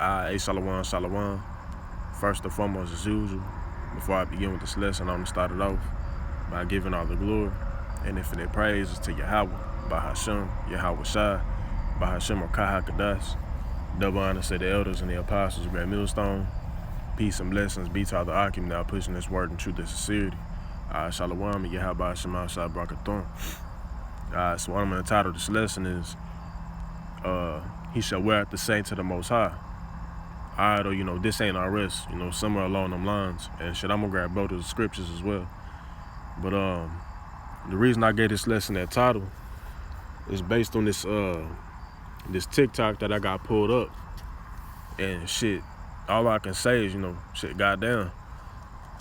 Shalom, Shalom. First and foremost, as usual, before I begin with this lesson, I'm going to start it off by giving all the glory and infinite praises to Yahweh, by Hashem, Yahweh Shai, by Hashem or Kahakadas. Double honor to the elders and the apostles, Grand Millstone. Peace and blessings be to all the Akim now pushing this word in truth and sincerity. Shalom, and Yahweh Hashem outside Brakathon. So what I'm going to title this lesson is, He shall wear out the saints of the Most High. Alright, or this ain't our rest, somewhere along them lines. And shit, I'm gonna grab both of the scriptures as well. But the reason I gave this lesson that title is based on this this TikTok that I got pulled up. And shit, all I can say is, shit, goddamn.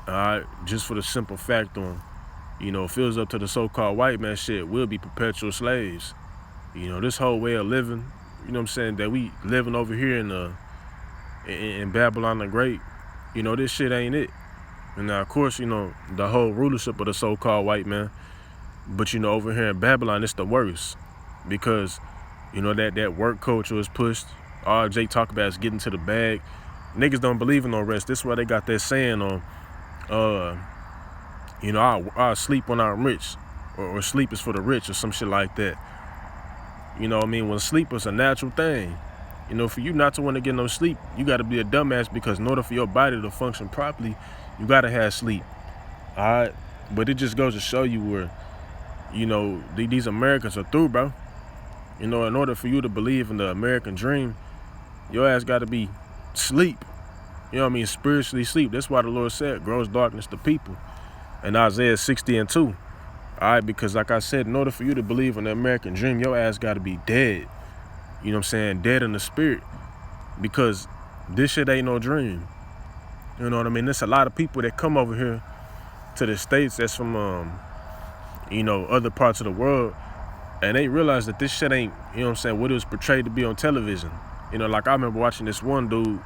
Alright, just for the simple fact on, if it was up to the so-called white man, shit, we'll be perpetual slaves. This whole way of living, that we living over here in Babylon the Great, this shit ain't it. And now, of course, the whole rulership of the so-called white man, but, over here in Babylon, it's the worst. Because, that work culture is pushed. All Jay talk about is getting to the bag. Niggas don't believe in no rest. This is why they got that saying on, I'll sleep when I'm rich, or sleep is for the rich, or some shit like that. When sleep is a natural thing. For you not to want to get no sleep, you got to be a dumbass, because in order for your body to function properly, you got to have sleep. All right? But it just goes to show you where, these Americans are through, bro. In order for you to believe in the American dream, your ass got to be sleep. Spiritually sleep. That's why the Lord said, grows darkness to people. In Isaiah 60:2. All right? Because like I said, in order for you to believe in the American dream, your ass got to be dead. Dead in the spirit, because this shit ain't no dream. There's a lot of people that come over here to the States that's from, other parts of the world, and they realize that this shit ain't, what it was portrayed to be on television. Like I remember watching this one dude,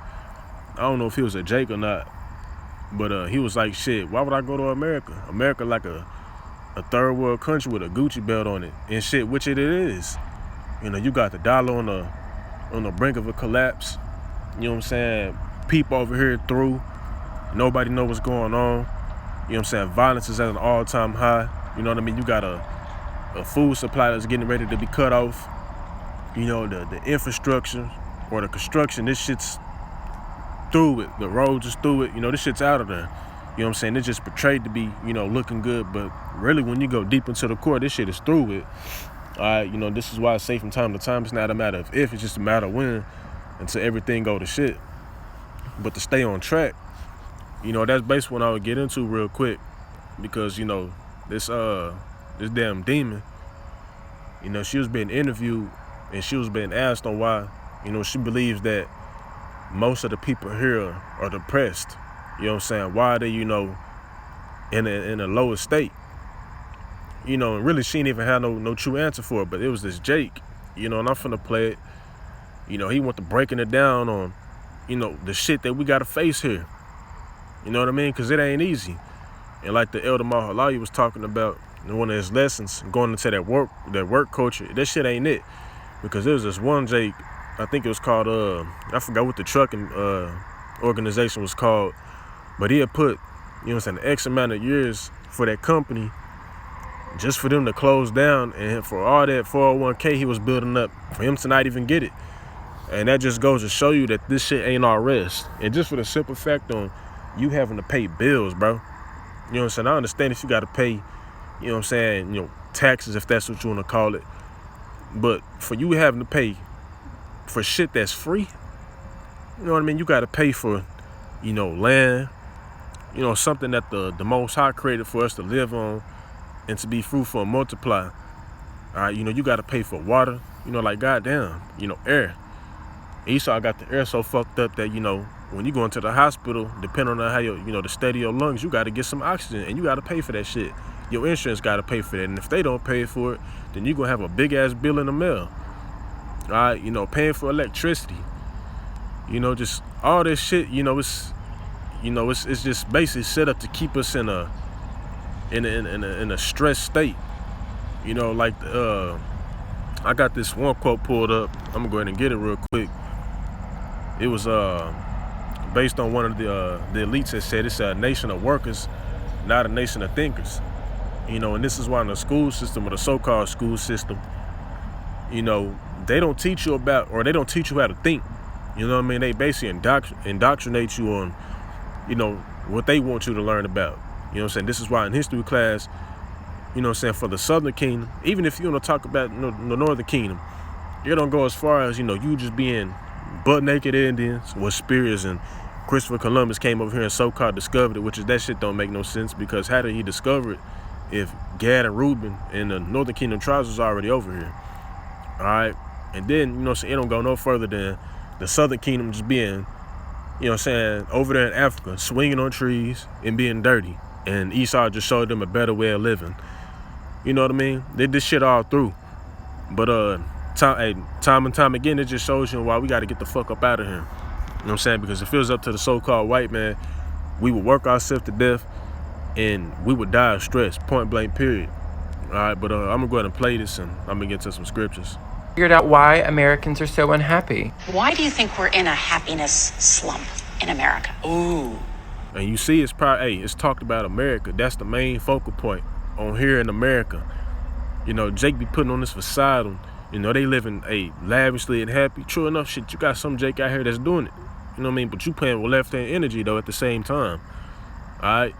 I don't know if he was a Jake or not, but he was like, shit, why would I go to America? America like a third world country with a Gucci belt on it and shit, which it is. You got the dollar on the brink of a collapse. People over here through. Nobody know what's going on. Violence is at an all-time high. You got a food supply that's getting ready to be cut off. The infrastructure or the construction, this shit's through it. The roads is through it. This shit's out of there. It's just portrayed to be, looking good. But really, when you go deep into the core, this shit is through it. All right, this is why I say from time to time, it's not a matter of if, it's just a matter of when, until everything go to shit. But to stay on track, that's basically what I would get into real quick, because this damn demon, she was being interviewed and she was being asked on why, she believes that most of the people here are depressed. Why are they, in a lower state? And really she didn't even have no true answer for it, but it was this Jake, and I'm finna play it. He went to breaking it down on, the shit that we gotta face here. You know what I mean? Because it ain't easy. And like the Elder Mahalayi was talking about in one of his lessons, going into that work culture, that shit ain't it. Because there was this one Jake, I think it was called, I forgot what the trucking organization was called, but he had put, X amount of years for that company, just for them to close down, and for all that 401k he was building up, for him to not even get it. And that just goes to show you that this shit ain't our rest. And just for the simple fact on you having to pay bills, bro. I understand if you got to pay, taxes, if that's what you want to call it. But for you having to pay for shit that's free, you got to pay for, land, something that the Most High created for us to live on and to be fruitful and multiply. All right, you got to pay for water, like goddamn, air. Esau got the air so fucked up that, when you go into the hospital, depending on how the state of your lungs, you got to get some oxygen, and you got to pay for that shit. Your insurance got to pay for that, and if they don't pay for it, then you gonna have a big ass bill in the mail. All right, paying for electricity, just all this shit. It's just basically set up to keep us in a stressed state. I got this one quote pulled up. I'm gonna go ahead and get it real quick. It was based on one of the elites that said it's a nation of workers, not a nation of thinkers. You know, and this is why in the school system, or the so-called school system, you know, they don't teach you about, or they don't teach you how to think. You know what I mean? They basically indoctrinate you on, you know, what they want you to learn about. You know what I'm saying? This is why in history class, you know what I'm saying, for the Southern Kingdom, even if you want to talk about the Northern Kingdom, it don't go as far as, you know, you just being butt naked Indians with spears and Christopher Columbus came over here and so-called discovered it, which is that shit don't make no sense, because how did he discover it if Gad and Reuben and the Northern Kingdom tribes was already over here? All right. And then, you know what I'm saying, it don't go no further than the Southern Kingdom just being, you know what I'm saying, over there in Africa, swinging on trees and being dirty. And Esau just showed them a better way of living. You know what I mean? They did this shit all through. But time and time again, it just shows you why we got to get the fuck up out of here. You know what I'm saying? Because if it was up to the so-called white man, we would work ourselves to death and we would die of stress, point blank, period. All right, but I'm going to go ahead and play this, and I'm going to get to some scriptures. Figured out why Americans are so unhappy. Why do you think we're in a happiness slump in America? Ooh. And you see, it's probably, it's talked about America. That's the main focal point on here in America. You know, Jake be putting on this facade on, you know, they living lavishly and happy. True enough, shit, you got some Jake out here that's doing it. You know what I mean? But you playing with left-hand energy, though, at the same time. All right?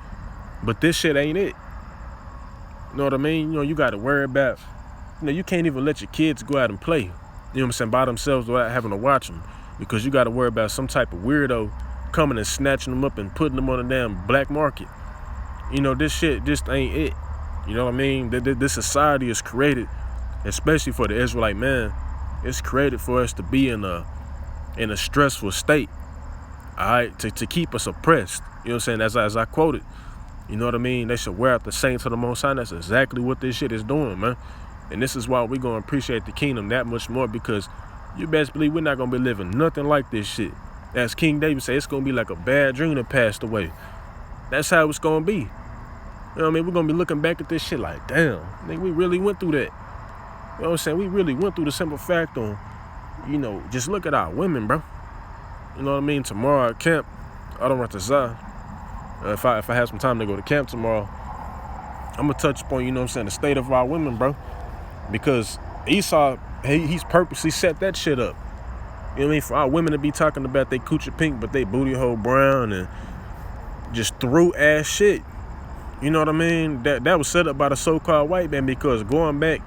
But this shit ain't it. You know what I mean? You know, you got to worry about, you know, you can't even let your kids go out and play, you know what I'm saying, by themselves without having to watch them, because you got to worry about some type of weirdo coming and snatching them up and putting them on a damn black market. You know, this shit just ain't it. You know what I mean? This society is created, especially for the Israelite man, it's created for us to be in a stressful state, all right, to keep us oppressed. You know what I'm saying? As I quoted, you know what I mean? They should wear out the saints of the Most High. That's exactly what this shit is doing, man. And this is why we're going to appreciate the kingdom that much more, because you best believe we're not going to be living nothing like this shit. As King David said, it's going to be like a bad dream that passed away. That's how it's going to be. You know what I mean? We're going to be looking back at this shit like, damn, nigga, we really went through that. You know what I'm saying? We really went through the simple fact on, you know, just look at our women, bro. You know what I mean? Tomorrow at camp, I don't want to say, if I have some time to go to camp tomorrow, I'm going to touch upon, you know what I'm saying, the state of our women, bro. Because Esau, he's purposely set that shit up. You know what I mean? For our women to be talking about they coochie pink, but they booty hole brown and just through ass shit. You know what I mean? That was set up by the so-called white man, because going back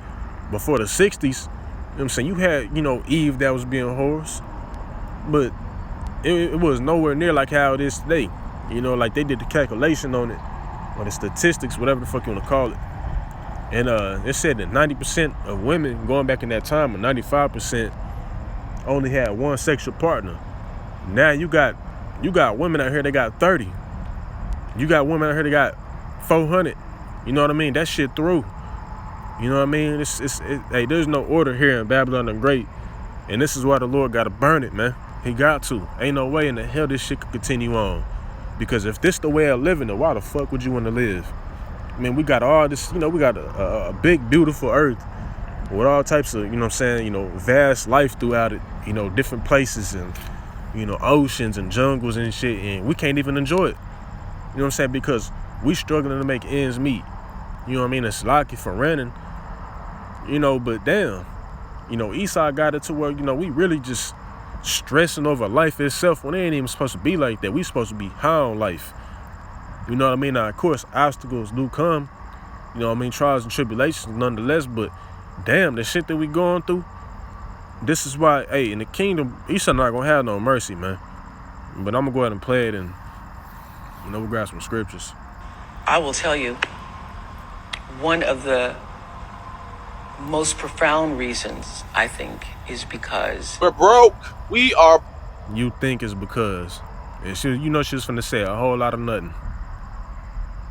before the 60s, you know what I'm saying, you had, you know, Eve that was being whores, but it was nowhere near like how it is today. You know, like they did the calculation on it, or the statistics, whatever the fuck you want to call it. And it said that 90% of women going back in that time, or 95%, only had one sexual partner. Now you got women out here that got 30. You got women out here that got 400. You know what I mean? That shit through. You know what I mean? Hey, there's no order here in Babylon the Great, and this is why the Lord got to burn it, man. He got to. Ain't no way in the hell this shit could continue on. Because if this the way of living, then why the fuck would you want to live? I mean, we got all this, you know, we got a big, beautiful earth with all types of, you know what I'm saying, you know, vast life throughout it, you know, different places and, you know, oceans and jungles and shit, and we can't even enjoy it. You know what I'm saying? Because we struggling to make ends meet. You know what I mean? It's lucky for running, you know, but damn, you know, Esau got it to where, you know, we really just stressing over life itself when it ain't even supposed to be like that. We supposed to be high on life. You know what I mean? Now, of course, obstacles do come. You know what I mean? Trials and tribulations nonetheless. But damn, the shit that we going through, this is why, hey, in the kingdom, Esau not going to have no mercy, man. But I'm going to go ahead and play it, and, you know, we'll grab some scriptures. I will tell you, one of the most profound reasons, I think, is because we're broke. We are. You think it's because. And she, you know, she was finna say a whole lot of nothing.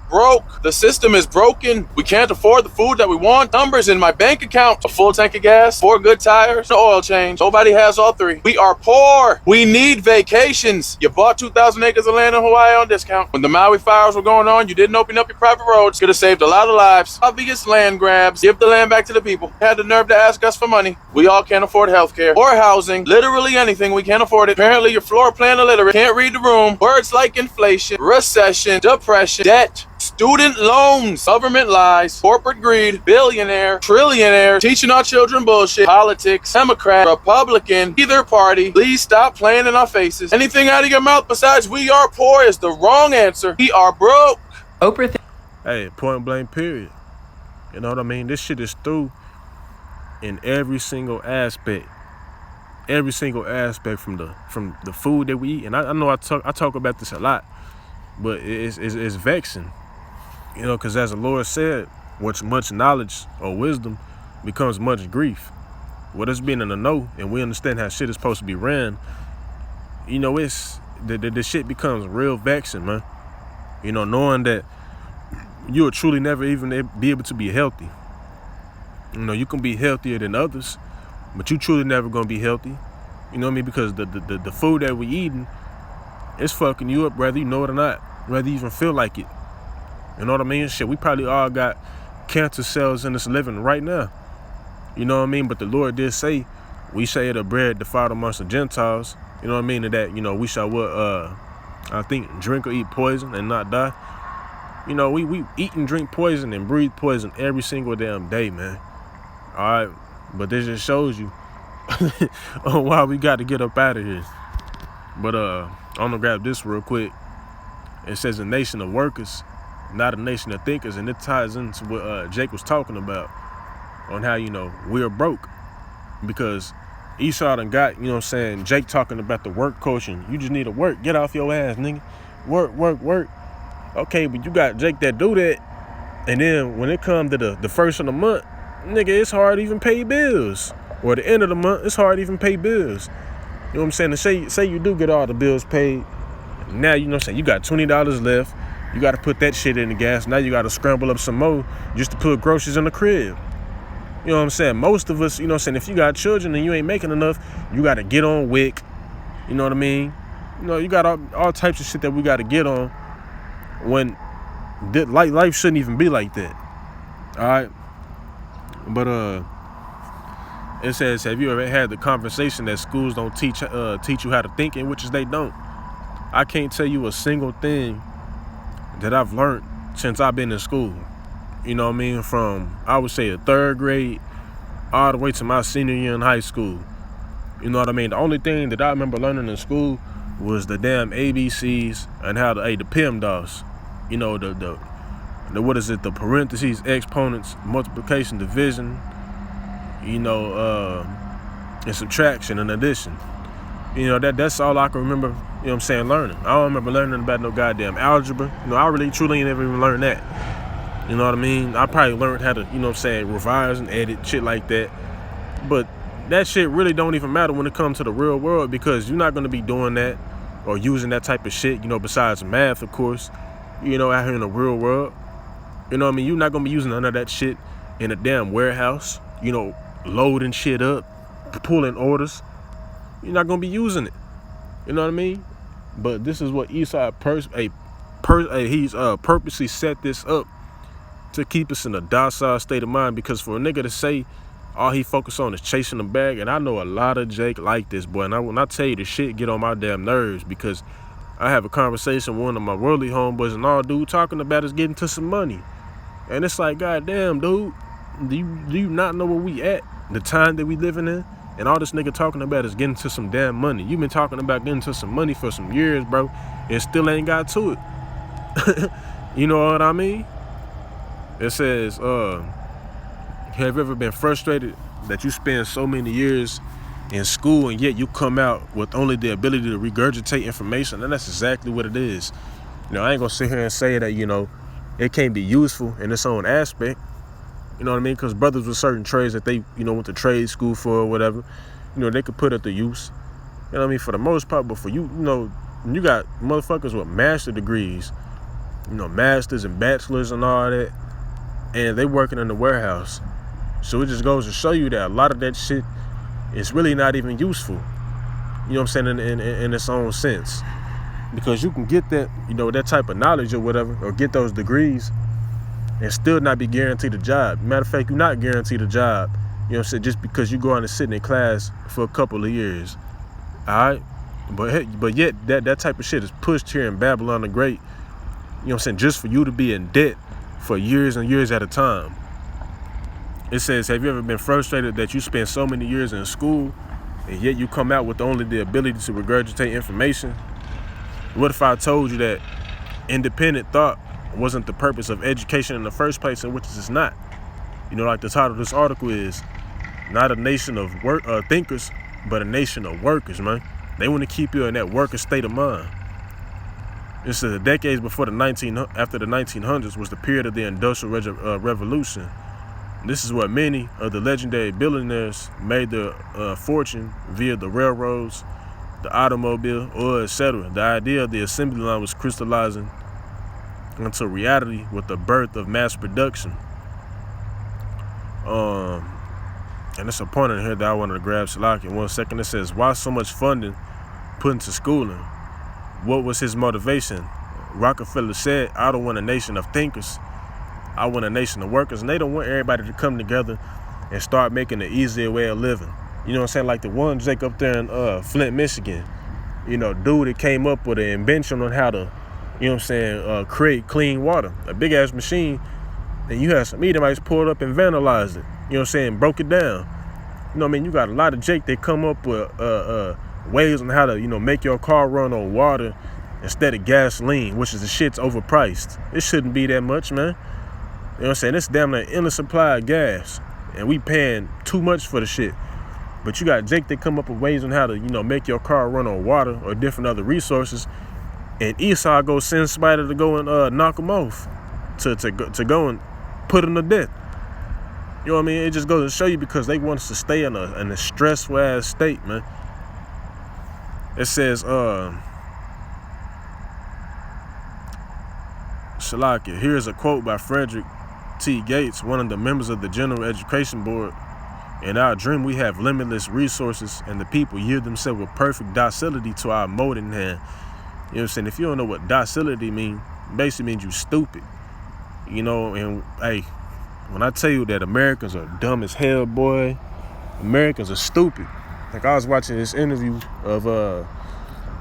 broke. The system is broken. We can't afford the food that we want. Numbers in my bank account. A full tank of gas, 4 good tires, no oil change. Nobody has all 3. We are poor. We need vacations. You bought 2,000 acres of land in Hawaii on discount. When the Maui fires were going on, you didn't open up your private roads. Could have saved a lot of lives. Obvious land grabs. Give the land back to the people. Had the nerve to ask us for money. We all can't afford healthcare or housing. Literally anything. We can't afford it. Apparently you're floor plan illiterate. Can't read the room. Words like inflation, recession, depression, debt, student loans, government lies, corporate greed, billionaire, trillionaire, teaching our children bullshit, politics, Democrat, Republican, either party. Please stop playing in our faces. Anything out of your mouth besides we are poor is the wrong answer. We are broke. Oprah Hey, point blank, period. You know what I mean? This shit is through in every single aspect. Every single aspect from the food that we eat. And I know I talk about this a lot, but it's vexing. You know, because as the Lord said, much knowledge or wisdom becomes much grief. With us being in the know and we understand how shit is supposed to be ran, you know, it's the shit becomes real vexing, man. You know, knowing that you'll truly never even be able to be healthy. You know, you can be healthier than others, but you truly never gonna be healthy. You know what I mean? Because the food that we eating, it's fucking you up, whether you know it or not, whether you even feel like it. You know what I mean? Shit, we probably all got cancer cells in us living right now. You know what I mean? But the Lord did say, we shall eat the bread defiled amongst the Gentiles. You know what I mean? And that, you know, we shall I think drink or eat poison and not die. You know, we eat and drink poison and breathe poison every single damn day, man. All right, but this just shows you why we got to get up out of here. But I'm gonna grab this real quick. It says a nation of workers, not a nation of thinkers, and it ties into what Jake was talking about on how, you know, we're broke because Esau done got, you know what I'm saying, Jake talking about the work culture. You just need to work. Get off your ass, nigga. Work. Okay, but you got Jake that do that, and then when it comes to the first of the month, nigga, it's hard to even pay bills. Or the end of the month, it's hard to even pay bills. You know what I'm saying? And say you do get all the bills paid. Now, you know what I'm saying, you got $20 left. You got to put that shit in the gas. Now you got to scramble up some more just to put groceries in the crib. You know what I'm saying? Most of us, you know what I'm saying, if you got children and you ain't making enough, you got to get on WIC. You know what I mean? You know, you got all types of shit that we got to get on when life shouldn't even be like that. All right? But it says, have you ever had the conversation that schools don't teach you how to think, in which is they don't? I can't tell you a single thing that I've learned since I've been in school. You know what I mean? From, I would say, the 3rd grade all the way to my senior year in high school. You know what I mean? The only thing that I remember learning in school was the damn ABCs and how the PEMDAS. You know, the what is it? The parentheses, exponents, multiplication, division, you know, and subtraction and addition. You know, that's all I can remember, you know what I'm saying, learning. I don't remember learning about no goddamn algebra. You know, I really truly never even learned that. You know what I mean? I probably learned how to, you know what I'm saying, revise and edit, shit like that. But that shit really don't even matter when it comes to the real world, because you're not going to be doing that or using that type of shit, you know, besides math, of course, you know, out here in the real world. You know what I mean? You're not going to be using none of that shit in a damn warehouse, you know, loading shit up, pulling orders. You're not going to be using it. You know what I mean? But this is what Esau he's purposely set this up to keep us in a docile state of mind, because for a nigga to say all he focused on is chasing the bag, and I know a lot of Jake like this, boy, and when I tell you the shit get on my damn nerves, because I have a conversation with one of my worldly homeboys, and all dude talking about is getting to some money. And it's like, goddamn, dude, do you not know where we at? The time that we living in? And all this nigga talking about is getting to some damn money. You've been talking about getting to some money for some years, bro, and still ain't got to it. You know what I mean? It says, have you ever been frustrated that you spend so many years in school and yet you come out with only the ability to regurgitate information? And that's exactly what it is. You know, I ain't gonna sit here and say that, you know, it can't be useful in its own aspect. You know what I mean? Because brothers with certain trades that they, you know, went to trade school for or whatever, you know, they could put it to use. You know what I mean? For the most part, but for you, you know, you got motherfuckers with master degrees masters and bachelors and all that, and they working in the warehouse. So it just goes to show you that a lot of that shit is really not even useful. You know what I'm saying, in its own sense. Because you can get that, that type of knowledge or whatever, or get those degrees and still not be guaranteed a job. Matter of fact, you're not guaranteed a job, just because you go on and sit in class for a couple of years. Alright? But yet that type of shit is pushed here in Babylon the Great, just for you to be in debt for years and years at a time. It says, have you ever been frustrated that you spent so many years in school and yet you come out with only the ability to regurgitate information? What if I told you that independent thought wasn't the purpose of education in the first place, and which it's not? Like the title of this article is, not a nation of thinkers, but a nation of workers, man. They want to keep you in that worker state of mind. It says the decades before after the 1900s was the period of the Industrial Revolution. This is where many of the legendary billionaires made their fortune via the railroads, the automobile, oil, etc. The idea of the assembly line was crystallizing into reality with the birth of mass production. And it's a point in here that I wanted to grab Salaki in 1 second. It says, why so much funding put into schooling? What was his motivation? Rockefeller said, I don't want a nation of thinkers. I want a nation of workers. And they don't want everybody to come together and start making an easier way of living. You know what I'm saying? Like the one Jake up there in Flint, Michigan. Dude that came up with an invention on how to, create clean water. A big ass machine. And you had some Edomites pulled up and vandalized it. Broke it down. You got a lot of Jake that come up with ways on how to, make your car run on water instead of gasoline, which is the shit's overpriced. It shouldn't be that much, man. It's damn near endless supply of gas. And we paying too much for the shit. But you got Jake that come up with ways on how to, make your car run on water or different other resources. And Esau go send Spider to go and knock him off. To go and put him to death. You know what I mean? It just goes to show you, because they want us to stay in a stressful ass state, man. It says, Shalakia, here's a quote by Frederick T. Gates, one of the members of the General Education Board. In our dream, we have limitless resources, and the people yield themselves with perfect docility to our molding hand. You know what I'm saying? If you don't know what docility means, basically means you stupid. And hey, when I tell you that Americans are dumb as hell, boy, Americans are stupid. Like, I was watching this interview of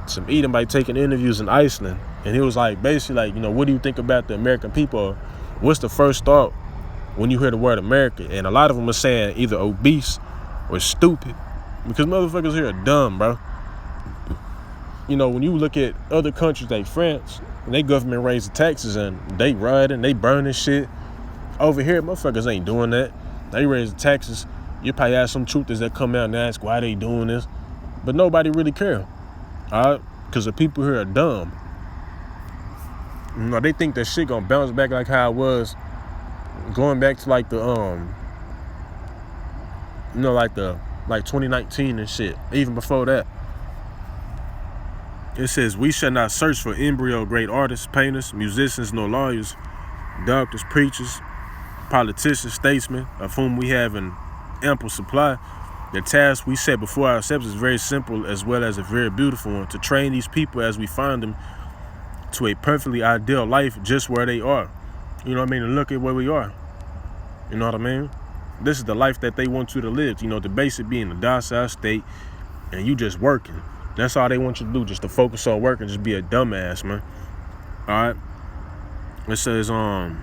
some Edomite taking interviews in Iceland, and he was like, basically like, what do you think about the American people? What's the first thought when you hear the word America? And a lot of them are saying either obese or stupid, because motherfuckers here are dumb, bro. When you look at other countries like France, and they government raises taxes and they rioting, they burning shit. Over here, motherfuckers ain't doing that. They raise the taxes. You probably have some truthers that come out and ask why they doing this, but nobody really care. Alright? Because the people here are dumb. They think that shit gonna bounce back like how it was going back to like the like 2019 and shit. Even before that. It says, we shall not search for embryo great artists, painters, musicians, nor lawyers, doctors, preachers, politicians, statesmen, of whom we have an ample supply. The task we set before ourselves is very simple as well as a very beautiful one, to train these people as we find them to a perfectly ideal life just where they are. You know what I mean? And look at where we are. You know what I mean? This is the life that they want you to live. The basic being a docile state and you just working. That's all they want you to do, just to focus on work and just be a dumbass, man. Alright? It says, and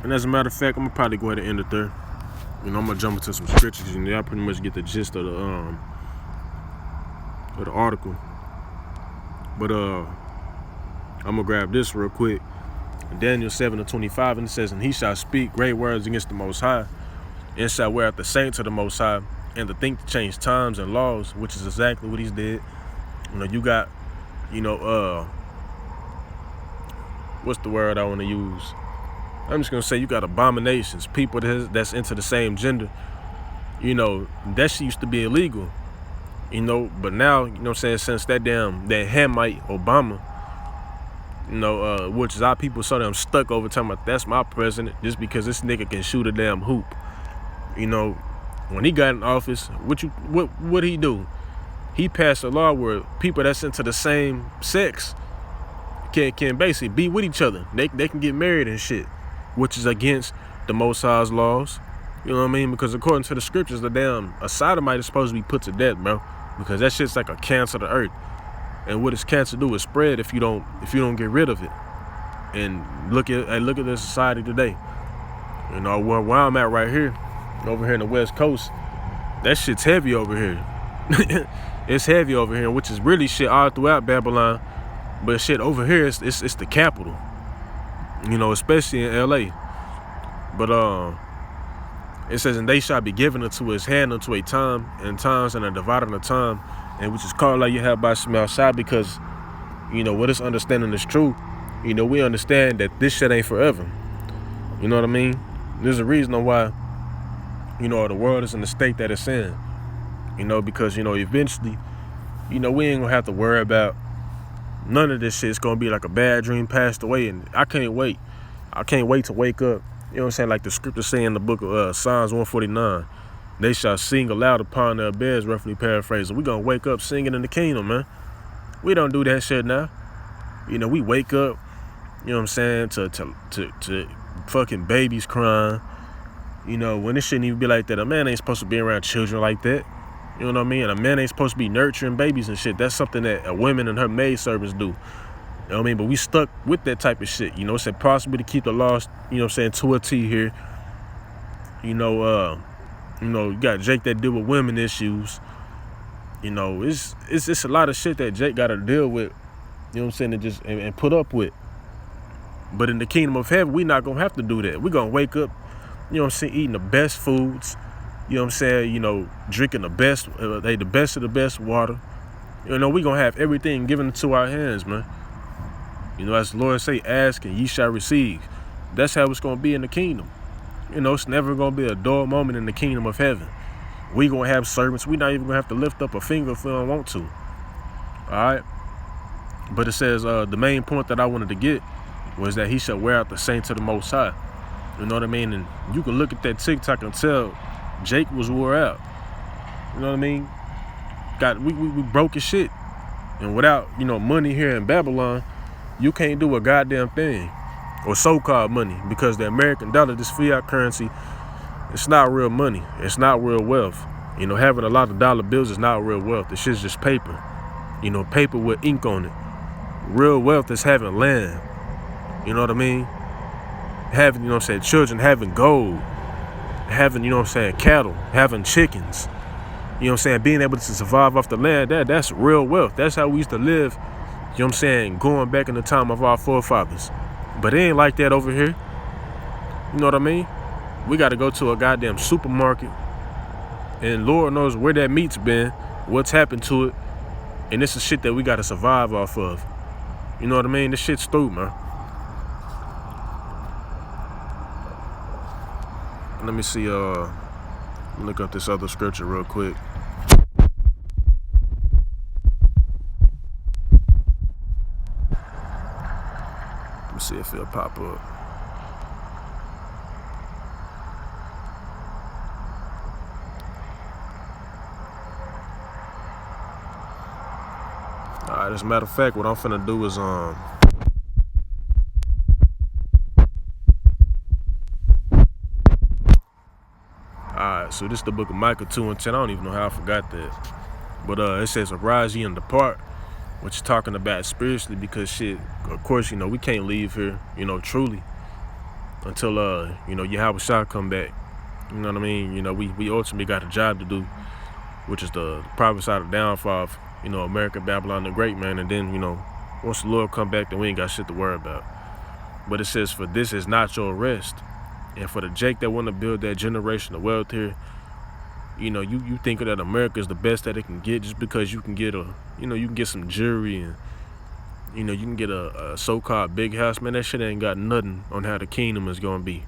as a matter of fact, I'm gonna probably go ahead and end it there. I'm gonna jump into some scriptures. Y'all pretty much get the gist of the article. But I'm gonna grab this real quick. Daniel 7:25, and it says, and he shall speak great words against the Most High, and shall wear out the saints of the Most High, and to think to change times and laws, which is exactly what he's did. You got, what's the word I want to use? I'm just going to say you got abominations, people that's into the same gender. That shit used to be illegal, but now, since that Hamite Obama, Which is our people so damn stuck over talking about that's my president just because this nigga can shoot a damn hoop. When he got in office, what he do? He passed a law where people that's into the same sex can basically be with each other. They can get married and shit, which is against the Most High's laws. You know what I mean? Because according to the scriptures, a sodomite is supposed to be put to death, bro. Because that shit's like a cancer to earth. And what does cancer do is spread if you don't get rid of it. And look at the society today. Where I'm at right here, over here in the West Coast, that shit's heavy over here. It's heavy over here, which is really shit all throughout Babylon. But shit over here, it's the capital. Especially in LA. But it says, and they shall be given unto his hand unto a time, and times and a dividing of time, and which is called like you have by some outside, because what is understanding is true. We understand that this shit ain't forever. You know what I mean? There's a reason why the world is in the state that it's in. Because eventually, we ain't gonna have to worry about none of this shit. It's gonna be like a bad dream passed away, and I can't wait to wake up. You know what I'm saying? Like the scripture say in the book of Psalms 149, they shall sing aloud upon their beds, roughly paraphrasing. We gonna wake up singing in the kingdom, man. We don't do that shit now. We wake up, you know what I'm saying, to fucking babies crying. When it shouldn't even be like that. A man ain't supposed to be around children like that. You know what I mean? And a man ain't supposed to be nurturing babies and shit. That's something that a woman and her maid servants do. You know what I mean? But we stuck with that type of shit. It's impossible to keep the laws, to a T here. You got Jake that deal with women issues. It's a lot of shit that Jake got to deal with. You know what I'm saying? And put up with. But in the kingdom of heaven, we not going to have to do that. We going to wake up, eating the best foods. You know what I'm saying? Drinking the best of the best water. We going to have everything given into our hands, man. As the Lord say, ask and ye shall receive. That's how it's going to be in the kingdom. It's never going to be a dull moment in the kingdom of heaven. We going to have servants. We not even going to have to lift up a finger if we don't want to. All right? But it says the main point that I wanted to get was that he shall wear out the saints of the Most High. You know what I mean? And you can look at that TikTok and tell Jake was wore out. You know what I mean? We broke his shit. And without, money here in Babylon, you can't do a goddamn thing. Or so-called money. Because the American dollar, this fiat currency, it's not real money. It's not real wealth. Having a lot of dollar bills is not real wealth. This shit's just paper. Paper with ink on it. Real wealth is having land. You know what I mean? Having, children having gold. Having, cattle. Having chickens. Being able to survive off the land, that's real wealth. That's how we used to live, going back in the time of our forefathers. But it ain't like that over here. You know what I mean? We got to go to a goddamn supermarket. And Lord knows where that meat's been, what's happened to it. And this is shit that we got to survive off of. You know what I mean? This shit's through, man. Let me see, look up this other scripture real quick. Let me see if it'll pop up. Alright, as a matter of fact, what I'm finna do is, Alright, so this is the book of Micah 2:10. I don't even know how I forgot that. But it says, arise ye and depart, which is talking about spiritually, because shit, of course, we can't leave here, truly, until, Yahweh Shah come back. You know what I mean? We ultimately got a job to do, which is the prophesy the downfall of, America, Babylon the Great, man. And then, once the Lord come back, then we ain't got shit to worry about. But it says, for this is not your rest. And for the Jake that want to build that generational wealth here, you think that America is the best that it can get just because you can get you can get some jewelry and, you can get a so-called big house. Man, that shit ain't got nothing on how the kingdom is going to be.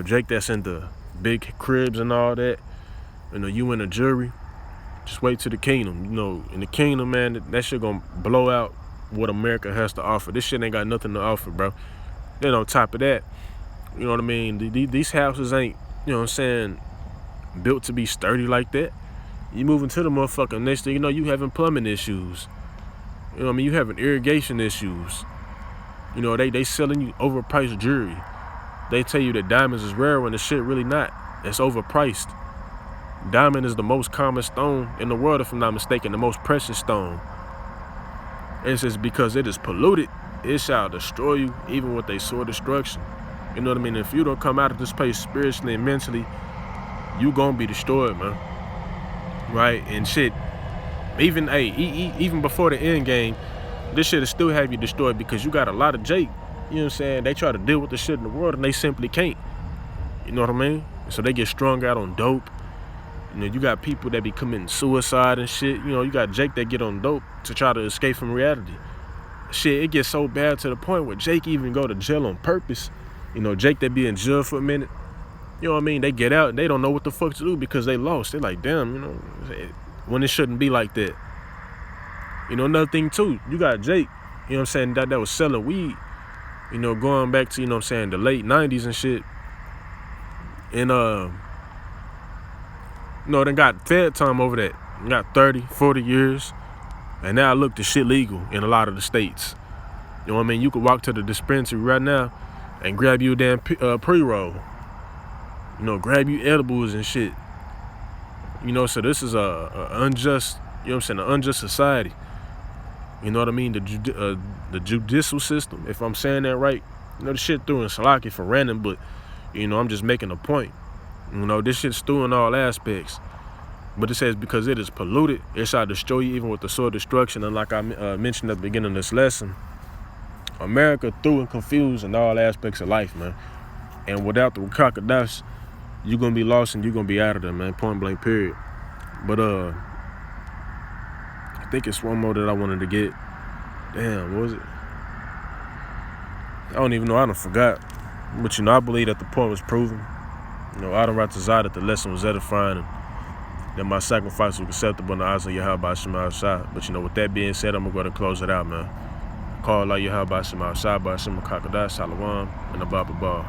Jake that's in the big cribs and all that, you in the jewelry, just wait till the kingdom. In the kingdom, man, that shit going to blow out what America has to offer. This shit ain't got nothing to offer, bro. Then on top of that, you know what I mean? These houses ain't, you know what I'm saying, built to be sturdy like that. You move into the motherfucker, next thing you know, you having plumbing issues. You know what I mean? You having irrigation issues. You know, they selling you overpriced jewelry. They tell you that diamonds is rare when the shit really not. It's overpriced. Diamond is the most common stone in the world, if I'm not mistaken, the most precious stone. And it's just because it is polluted, it shall destroy you, even with a sword destruction. You know what I mean? If you don't come out of this place spiritually and mentally, you gonna be destroyed, man. Right? And shit, even before the end game, this shit will still have you destroyed because you got a lot of Jake. You know what I'm saying? They try to deal with the shit in the world and they simply can't. You know what I mean? So they get strung out on dope. You know, you got people that be committing suicide and shit. You know, you got Jake that get on dope to try to escape from reality. Shit, it gets so bad to the point where Jake even go to jail on purpose. You know, Jake that be in jail for a minute. You know what I mean? They get out and they don't know what the fuck to do because they lost. They're like, damn, you know, when it shouldn't be like that. You know, another thing too, you got Jake, you know what I'm saying, that was selling weed, you know, going back to, you know what I'm saying, the late 90s and shit. And, you know, they got fed time over that. You got 30, 40 years. And now look, the shit legal in a lot of the states. You know what I mean? You could walk to the dispensary right now and grab you a damn pre-roll. You know, grab you edibles and shit. You know, so this is a unjust, you know what I'm saying, an unjust society. You know what I mean? The judicial system, if I'm saying that right, you know, the shit through in Salaki for random, but, you know, I'm just making a point. You know, this shit's through in all aspects. But it says because it is polluted, it shall destroy you even with the sword of destruction. And like I mentioned at the beginning of this lesson, America through and confused in all aspects of life, man. And without the crocodiles, you're going to be lost and you're going to be out of there, man. Point blank, period. But, I think it's one more that I wanted to get. Damn, what was it? I don't even know. I done forgot. But, you know, I believe that the point was proven. You know, I done write that the lesson was edifying and that my sacrifice was acceptable in the eyes of Yahweh Shema Shah. But, you know, with that being said, I'm going to go ahead and close it out, man. Call Allah Yahweh Shema Shah, Shema Kakadai, Shalom, and Abba Ball.